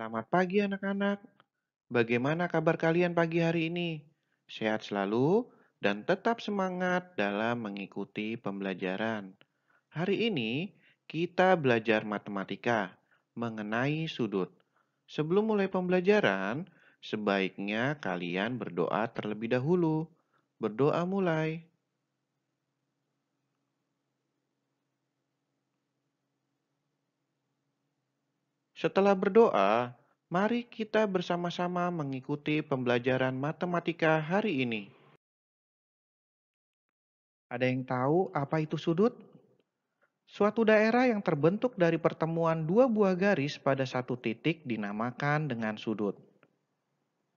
Selamat pagi anak-anak. Bagaimana kabar kalian pagi hari ini? Sehat selalu dan tetap semangat dalam mengikuti pembelajaran. Hari ini kita belajar matematika mengenai sudut. Sebelum mulai pembelajaran, sebaiknya kalian berdoa terlebih dahulu. Berdoa mulai. Setelah berdoa, mari kita bersama-sama mengikuti pembelajaran matematika hari ini. Ada yang tahu apa itu sudut? Suatu daerah yang terbentuk dari pertemuan dua buah garis pada satu titik dinamakan dengan sudut.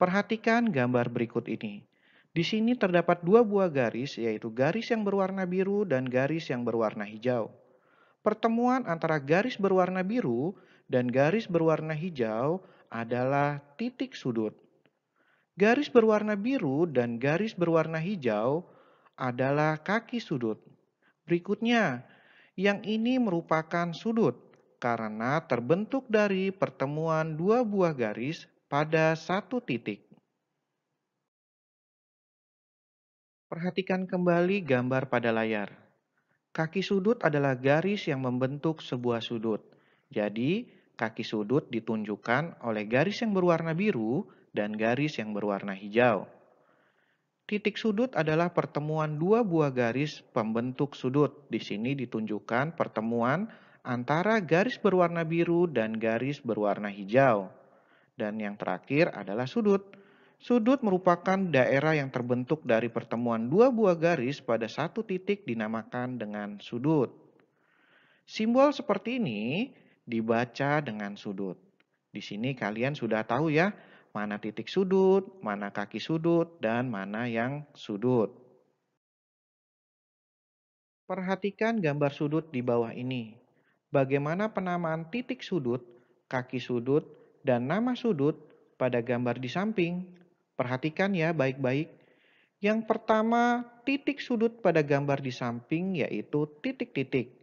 Perhatikan gambar berikut ini. Di sini terdapat dua buah garis, yaitu garis yang berwarna biru dan garis yang berwarna hijau. Pertemuan antara garis berwarna biru dan garis berwarna hijau adalah titik sudut. Garis berwarna biru dan garis berwarna hijau adalah kaki sudut. Berikutnya, yang ini merupakan sudut karena terbentuk dari pertemuan dua buah garis pada satu titik. Perhatikan kembali gambar pada layar. Kaki sudut adalah garis yang membentuk sebuah sudut. Jadi, kaki sudut ditunjukkan oleh garis yang berwarna biru dan garis yang berwarna hijau. Titik sudut adalah pertemuan dua buah garis pembentuk sudut. Di sini ditunjukkan pertemuan antara garis berwarna biru dan garis berwarna hijau. Dan yang terakhir adalah sudut. Sudut merupakan daerah yang terbentuk dari pertemuan dua buah garis pada satu titik dinamakan dengan sudut. Simbol seperti ini dibaca dengan sudut. Di sini kalian sudah tahu ya, mana titik sudut, mana kaki sudut, dan mana yang sudut. Perhatikan gambar sudut di bawah ini. Bagaimana penamaan titik sudut, kaki sudut, dan nama sudut pada gambar di samping. Perhatikan ya baik-baik. Yang pertama, titik sudut pada gambar di samping yaitu titik-titik.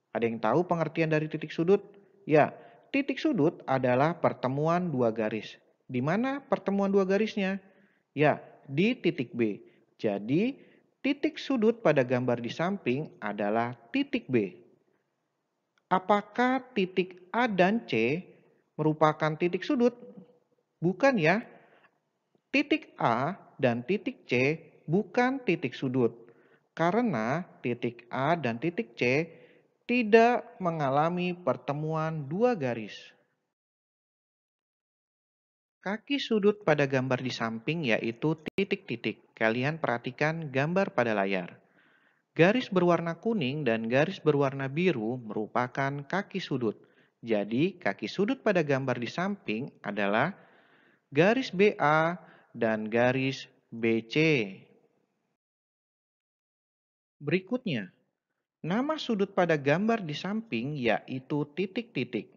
Ada yang tahu pengertian dari titik sudut? Ya, titik sudut adalah pertemuan dua garis. Di mana pertemuan dua garisnya? Ya, di titik B. Jadi, titik sudut pada gambar di samping adalah titik B. Apakah titik A dan C merupakan titik sudut? Bukan ya. Titik A dan titik C bukan titik sudut. Karena titik A dan titik C tidak mengalami pertemuan dua garis. Kaki sudut pada gambar di samping yaitu titik-titik. Kalian perhatikan gambar pada layar. Garis berwarna kuning dan garis berwarna biru merupakan kaki sudut. Jadi, kaki sudut pada gambar di samping adalah garis BA dan garis BC. Berikutnya, nama sudut pada gambar di samping yaitu titik-titik.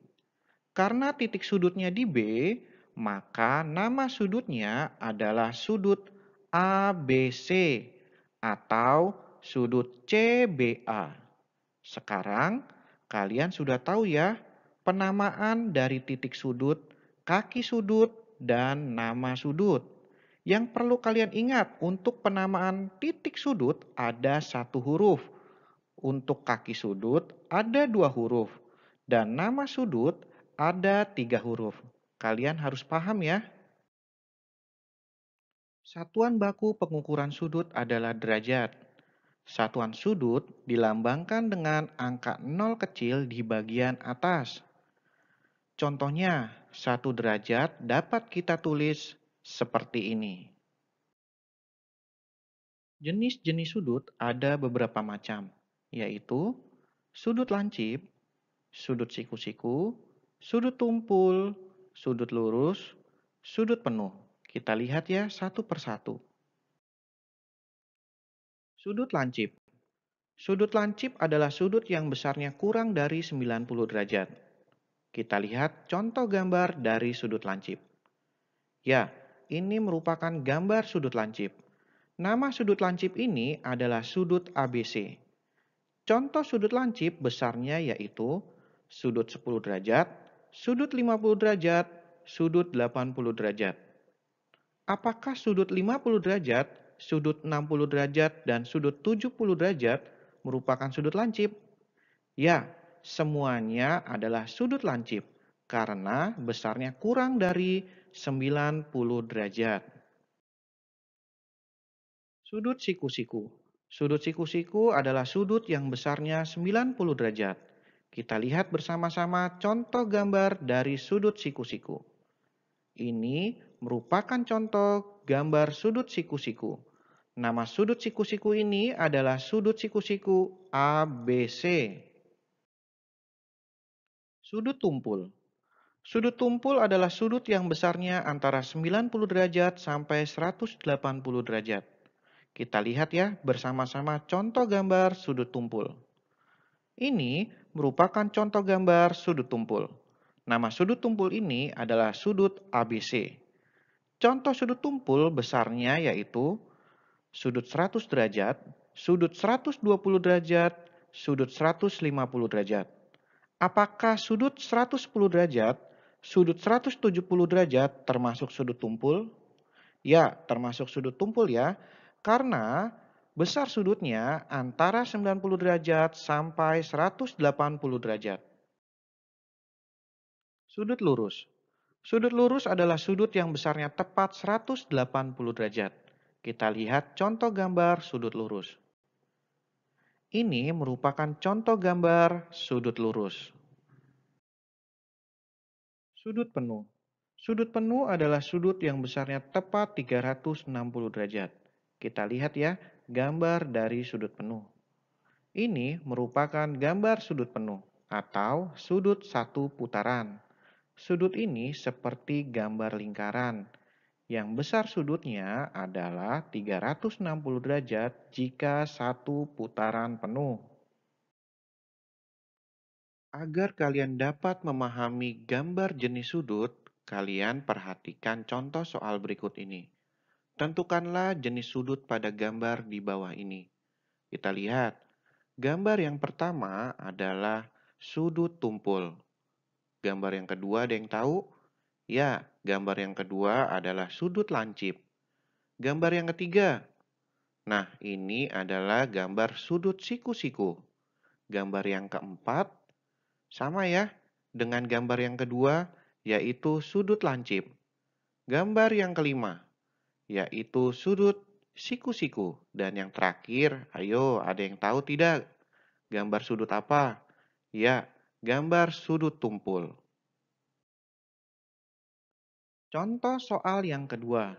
Karena titik sudutnya di B, maka nama sudutnya adalah sudut ABC atau sudut CBA. Sekarang kalian sudah tahu ya penamaan dari titik sudut, kaki sudut, dan nama sudut. Yang perlu kalian ingat untuk penamaan titik sudut ada satu huruf. Untuk kaki sudut ada dua huruf. Dan nama sudut ada tiga huruf. Kalian harus paham ya. Satuan baku pengukuran sudut adalah derajat. Satuan sudut dilambangkan dengan angka 0 kecil di bagian atas. Contohnya, 1 derajat dapat kita tulis seperti ini. Jenis-jenis sudut ada beberapa macam, yaitu sudut lancip, sudut siku-siku, sudut tumpul, sudut lurus, sudut penuh. Kita lihat ya satu persatu. Sudut lancip. Sudut lancip adalah sudut yang besarnya kurang dari 90 derajat. Kita lihat contoh gambar dari sudut lancip. Ya, ini merupakan gambar sudut lancip. Nama sudut lancip ini adalah sudut ABC. Contoh sudut lancip besarnya yaitu sudut 10 derajat, sudut 50 derajat, sudut 80 derajat. Apakah sudut 50 derajat, sudut 60 derajat, dan sudut 70 derajat merupakan sudut lancip? Ya, semuanya adalah sudut lancip karena besarnya kurang dari 90 derajat. Sudut siku-siku. Sudut siku-siku adalah sudut yang besarnya 90 derajat. Kita lihat bersama-sama contoh gambar dari sudut siku-siku. Ini merupakan contoh gambar sudut siku-siku. Nama sudut siku-siku ini adalah sudut siku-siku ABC. Sudut tumpul. Sudut tumpul adalah sudut yang besarnya antara 90 derajat sampai 180 derajat. Kita lihat ya bersama-sama contoh gambar sudut tumpul. Ini merupakan contoh gambar sudut tumpul. Nama sudut tumpul ini adalah sudut ABC. Contoh sudut tumpul besarnya yaitu sudut 100 derajat, sudut 120 derajat, sudut 150 derajat. Apakah sudut 110 derajat, sudut 170 derajat termasuk sudut tumpul? Ya, termasuk sudut tumpul ya. Karena besar sudutnya antara 90 derajat sampai 180 derajat. Sudut lurus. Sudut lurus adalah sudut yang besarnya tepat 180 derajat. Kita lihat contoh gambar sudut lurus. Ini merupakan contoh gambar sudut lurus. Sudut penuh. Sudut penuh adalah sudut yang besarnya tepat 360 derajat. Kita lihat ya, gambar dari sudut penuh. Ini merupakan gambar sudut penuh atau sudut satu putaran. Sudut ini seperti gambar lingkaran. Yang besar sudutnya adalah 360 derajat jika satu putaran penuh. Agar kalian dapat memahami gambar jenis sudut, kalian perhatikan contoh soal berikut ini. Tentukanlah jenis sudut pada gambar di bawah ini. Kita lihat, gambar yang pertama adalah sudut tumpul. Gambar yang kedua ada yang tahu? Ya, gambar yang kedua adalah sudut lancip. Gambar yang ketiga, nah ini adalah gambar sudut siku-siku. Gambar yang keempat, sama ya dengan gambar yang kedua, yaitu sudut lancip. Gambar yang kelima, yaitu sudut siku-siku. Dan yang terakhir, ayo ada yang tahu tidak? Gambar sudut apa? Ya, gambar sudut tumpul. Contoh soal yang kedua.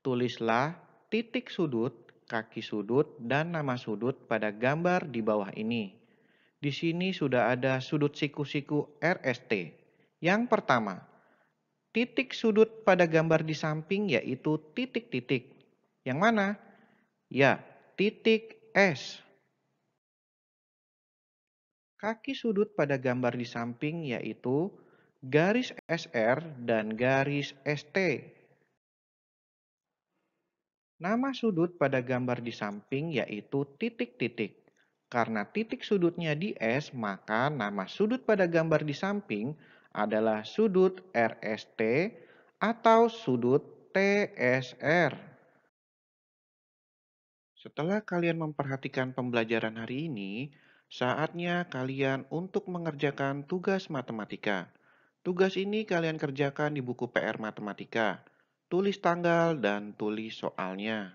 Tulislah titik sudut, kaki sudut, dan nama sudut pada gambar di bawah ini. Di sini sudah ada sudut siku-siku RST. Yang pertama, titik sudut pada gambar di samping yaitu titik-titik. Yang mana? Ya, titik S. Kaki sudut pada gambar di samping yaitu garis SR dan garis ST. Nama sudut pada gambar di samping yaitu titik-titik. Karena titik sudutnya di S, maka nama sudut pada gambar di samping adalah sudut RST atau sudut TSR. Setelah kalian memperhatikan pembelajaran hari ini, saatnya kalian untuk mengerjakan tugas matematika. Tugas ini kalian kerjakan di buku PR Matematika. Tulis tanggal dan tulis soalnya.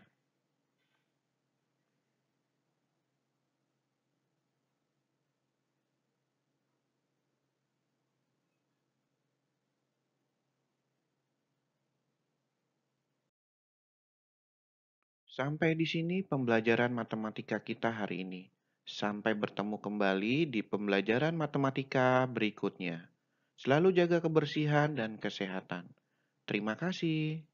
Sampai di sini pembelajaran matematika kita hari ini. Sampai bertemu kembali di pembelajaran matematika berikutnya. Selalu jaga kebersihan dan kesehatan. Terima kasih.